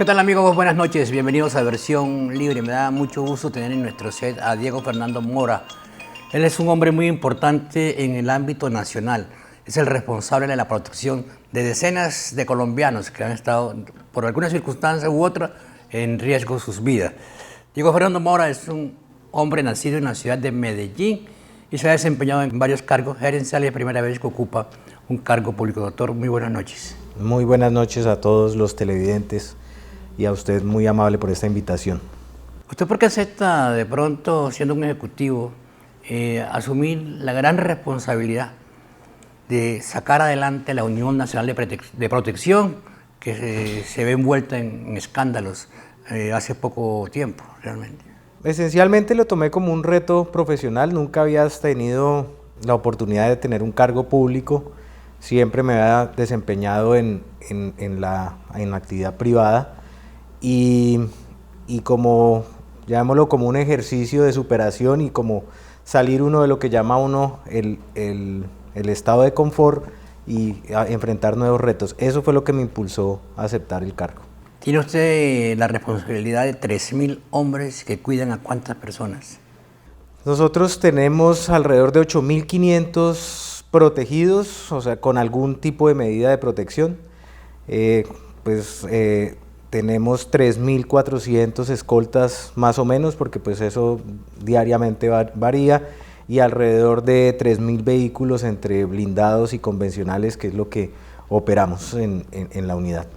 ¿Qué tal amigos? Buenas noches, bienvenidos a Versión Libre. Me da mucho gusto tener en nuestro set a Diego Fernando Mora. Él es un hombre muy importante en el ámbito nacional. Es el responsable de la protección de decenas de colombianos que han estado, por alguna circunstancia u otra, en riesgo sus vidas. Diego Fernando Mora es un hombre nacido en la ciudad de Medellín y se ha desempeñado en varios cargos gerenciales. Es la primera vez que ocupa un cargo público. Doctor, muy buenas noches. Muy buenas noches a todos los televidentes y a usted, muy amable por esta invitación. ¿Usted por qué acepta de pronto, siendo un ejecutivo, asumir la gran responsabilidad de sacar adelante la Unión Nacional de Protección, que se ve envuelta en escándalos hace poco tiempo, realmente? Esencialmente lo tomé como un reto profesional. Nunca habías tenido la oportunidad de tener un cargo público. Siempre me había desempeñado en la actividad privada y como, llamémoslo, como un ejercicio de superación y como salir uno de lo que llama uno el estado de confort y enfrentar nuevos retos. Eso fue lo que me impulsó a aceptar el cargo. Tiene usted la responsabilidad de 3.000 hombres que cuidan a ¿cuántas personas? Nosotros tenemos alrededor de 8.500 protegidos, o sea, con algún tipo de medida de protección. Tenemos 3.400 escoltas más o menos, porque pues eso diariamente varía, y alrededor de 3.000 vehículos entre blindados y convencionales, que es lo que operamos en la unidad.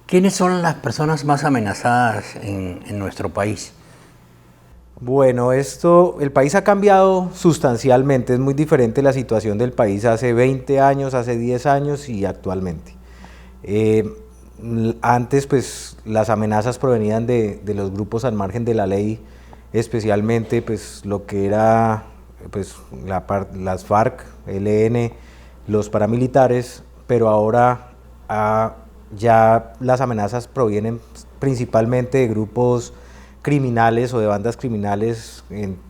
¿Quiénes son las personas más amenazadas en nuestro país? Bueno, el país ha cambiado sustancialmente. Es muy diferente la situación del país hace 20 años, hace 10 años y actualmente. Antes, pues, las amenazas provenían de los grupos al margen de la ley, especialmente pues, lo que era pues, las FARC, ELN, los paramilitares, pero ahora ya las amenazas provienen principalmente de grupos criminales o de bandas criminales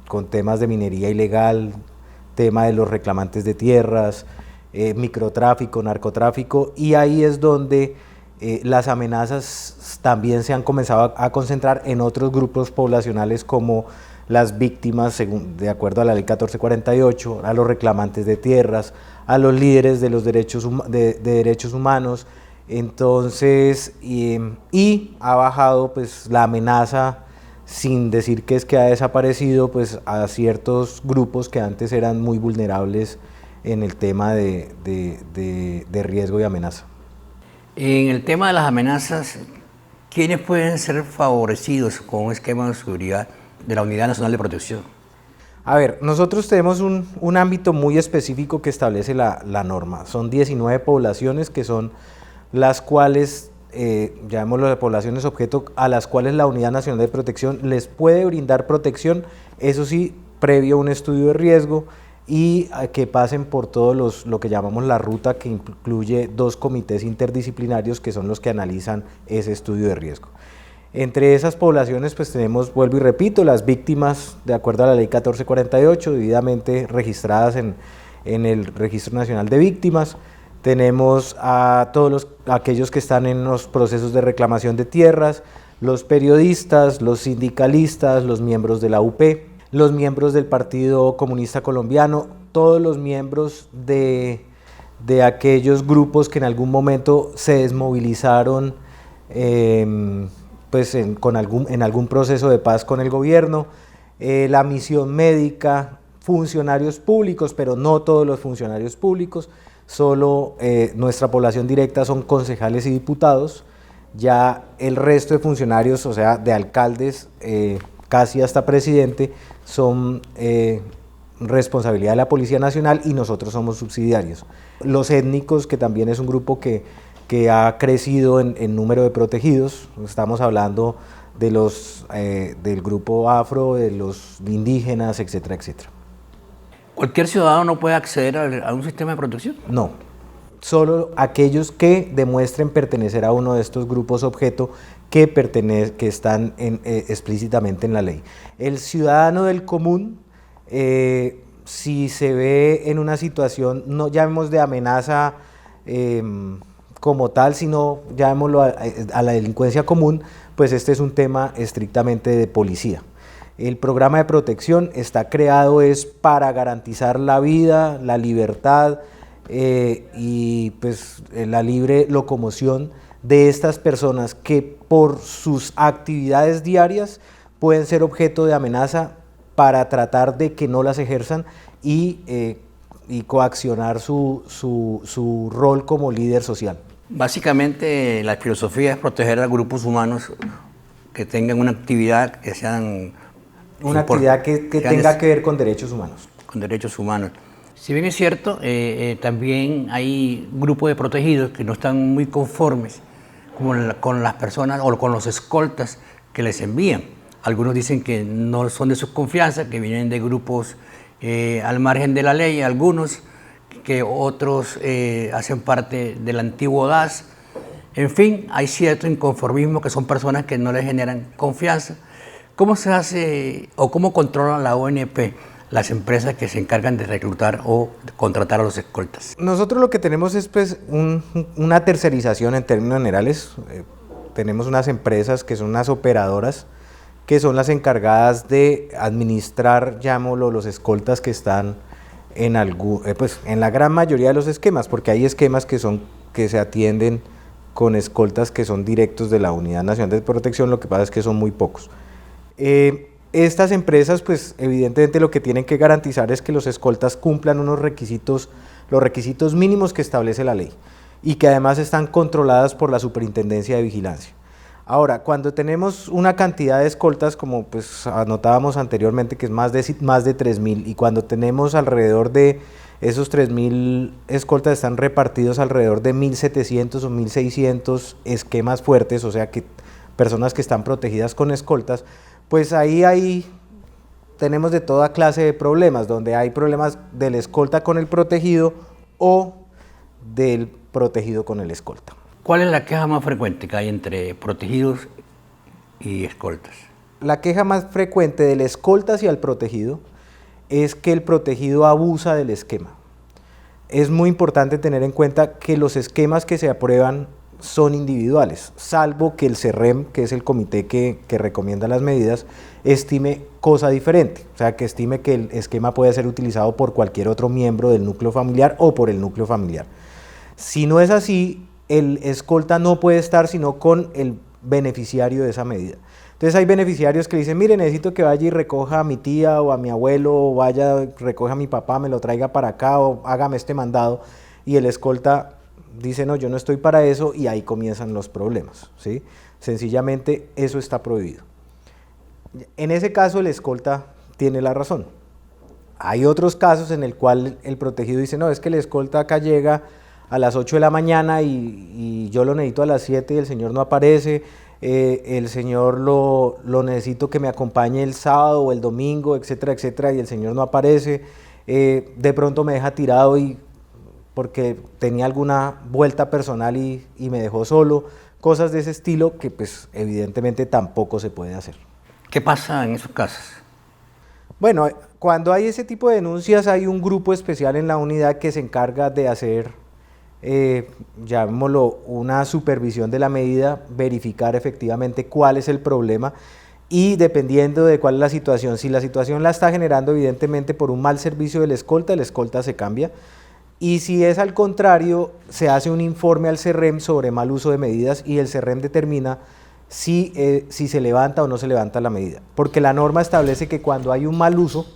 con temas de minería ilegal, tema de los reclamantes de tierras, microtráfico, narcotráfico, y ahí es donde las amenazas también se han comenzado a concentrar en otros grupos poblacionales como las víctimas, de acuerdo a la ley 1448, a los reclamantes de tierras, a los líderes de los derechos humanos. Entonces, y ha bajado pues la amenaza, sin decir que es que ha desaparecido, pues a ciertos grupos que antes eran muy vulnerables en el tema de riesgo y amenaza. En el tema de las amenazas, ¿quiénes pueden ser favorecidos con un esquema de seguridad de la Unidad Nacional de Protección? A ver, nosotros tenemos un ámbito muy específico que establece la norma. Son 19 poblaciones que son las cuales, llamémoslo de poblaciones objeto, a las cuales la Unidad Nacional de Protección les puede brindar protección, eso sí, previo a un estudio de riesgo y que pasen por todos lo que llamamos la ruta, que incluye 2 comités interdisciplinarios que son los que analizan ese estudio de riesgo. Entre esas poblaciones pues tenemos, vuelvo y repito, las víctimas de acuerdo a la ley 1448, debidamente registradas en el Registro Nacional de Víctimas. Tenemos a todos aquellos que están en los procesos de reclamación de tierras, los periodistas, los sindicalistas, los miembros de la UP, los miembros del Partido Comunista Colombiano, todos los miembros de aquellos grupos que en algún momento se desmovilizaron en algún proceso de paz con el gobierno, la misión médica, funcionarios públicos, pero no todos los funcionarios públicos. Solo nuestra población directa son concejales y diputados. Ya el resto de funcionarios, o sea, de alcaldes, casi hasta presidente, son responsabilidad de la Policía Nacional y nosotros somos subsidiarios. Los étnicos, que también es un grupo que ha crecido en número de protegidos, estamos hablando de del grupo afro, de los indígenas, etcétera, etcétera. ¿Cualquier ciudadano no puede acceder a un sistema de protección? No, solo aquellos que demuestren pertenecer a uno de estos grupos objeto que están explícitamente en la ley. El ciudadano del común, si se ve en una situación, no llamemos de amenaza como tal, sino llamémoslo a la delincuencia común, pues este es un tema estrictamente de policía. El programa de protección está creado es para garantizar la vida, la libertad y pues la libre locomoción de estas personas que por sus actividades diarias pueden ser objeto de amenaza para tratar de que no las ejerzan y coaccionar su rol como líder social. Básicamente la filosofía es proteger a grupos humanos que tengan una actividad que sean... Una actividad que tenga que ver con derechos humanos. Con derechos humanos. Si bien es cierto, también hay grupos de protegidos que no están muy conformes con las personas o con los escoltas que les envían. Algunos dicen que no son de su confianza, que vienen de grupos al margen de la ley, algunos que otros hacen parte del antiguo DAS. En fin, hay cierto inconformismo que son personas que no les generan confianza. ¿Cómo se hace o cómo controla la ONP las empresas que se encargan de reclutar o de contratar a los escoltas? Nosotros lo que tenemos es pues, una tercerización en términos generales. Tenemos unas empresas que son unas operadoras que son las encargadas de administrar, llamémoslo, los escoltas que están en la gran mayoría de los esquemas, porque hay esquemas que se atienden con escoltas que son directos de la Unidad Nacional de Protección, lo que pasa es que son muy pocos. Estas empresas, pues evidentemente lo que tienen que garantizar es que los escoltas cumplan unos requisitos, los requisitos mínimos que establece la ley y que además están controladas por la Superintendencia de Vigilancia. Ahora, cuando tenemos una cantidad de escoltas, como pues anotábamos anteriormente, que es más de 3.000, y cuando tenemos alrededor de esos 3.000 escoltas están repartidos alrededor de 1.700 o 1.600 esquemas fuertes, o sea que personas que están protegidas con escoltas, pues ahí tenemos de toda clase de problemas, donde hay problemas del escolta con el protegido o del protegido con el escolta. ¿Cuál es la queja más frecuente que hay entre protegidos y escoltas? La queja más frecuente del escolta hacia el protegido es que el protegido abusa del esquema. Es muy importante tener en cuenta que los esquemas que se aprueban son individuales, salvo que el CERREM, que es el comité que recomienda las medidas, estime cosa diferente, o sea, que estime que el esquema puede ser utilizado por cualquier otro miembro del núcleo familiar o por el núcleo familiar. Si no es así, el escolta no puede estar sino con el beneficiario de esa medida. Entonces hay beneficiarios que dicen, mire, necesito que vaya y recoja a mi tía o a mi abuelo, o vaya, recoja a mi papá, me lo traiga para acá, o hágame este mandado, y el escolta dice, no, yo no estoy para eso, y ahí comienzan los problemas, ¿sí? Sencillamente eso está prohibido. En ese caso el escolta tiene la razón. Hay otros casos en el cual el protegido dice, no, es que el escolta acá llega a las 8 de la mañana y yo lo necesito a las 7 y el señor no aparece, el señor lo necesito que me acompañe el sábado o el domingo, etcétera, etcétera, y el señor no aparece, de pronto me deja tirado porque tenía alguna vuelta personal y me dejó solo, cosas de ese estilo que pues evidentemente tampoco se puede hacer. ¿Qué pasa en esos casos? Bueno, cuando hay ese tipo de denuncias hay un grupo especial en la unidad que se encarga de hacer, llamémoslo, una supervisión de la medida, verificar efectivamente cuál es el problema y dependiendo de cuál es la situación, si la situación la está generando evidentemente por un mal servicio del escolta, el escolta se cambia, y si es al contrario, se hace un informe al CERREM sobre mal uso de medidas y el CERREM determina si se levanta o no se levanta la medida, porque la norma establece que cuando hay un mal uso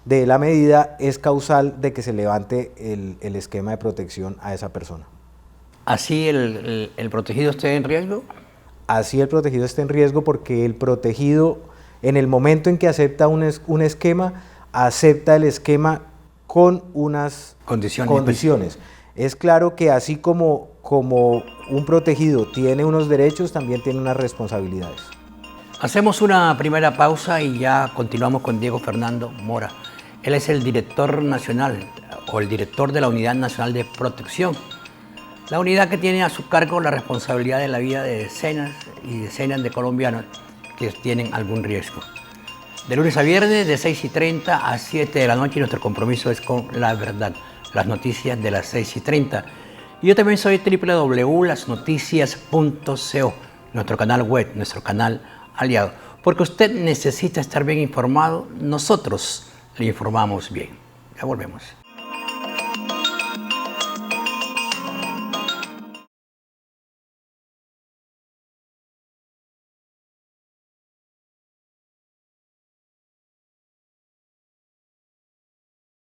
de la medida es causal de que se levante el esquema de protección a esa persona. ¿Así el protegido esté en riesgo? Así el protegido está en riesgo porque el protegido, en el momento en que acepta un esquema, acepta el esquema con unas condiciones. Es claro que así como un protegido tiene unos derechos, también tiene unas responsabilidades. Hacemos una primera pausa y ya continuamos con Diego Fernando Mora. Él es el director nacional o el director de la Unidad Nacional de Protección. La unidad que tiene a su cargo la responsabilidad de la vida de decenas y decenas de colombianos que tienen algún riesgo. De lunes a viernes, de 6:30 a 7 de la noche, y nuestro compromiso es con la verdad, las noticias de las 6:30. Y yo también soy www.lasnoticias.co, nuestro canal web, nuestro canal aliado. Porque usted necesita estar bien informado, nosotros le informamos bien. Ya volvemos.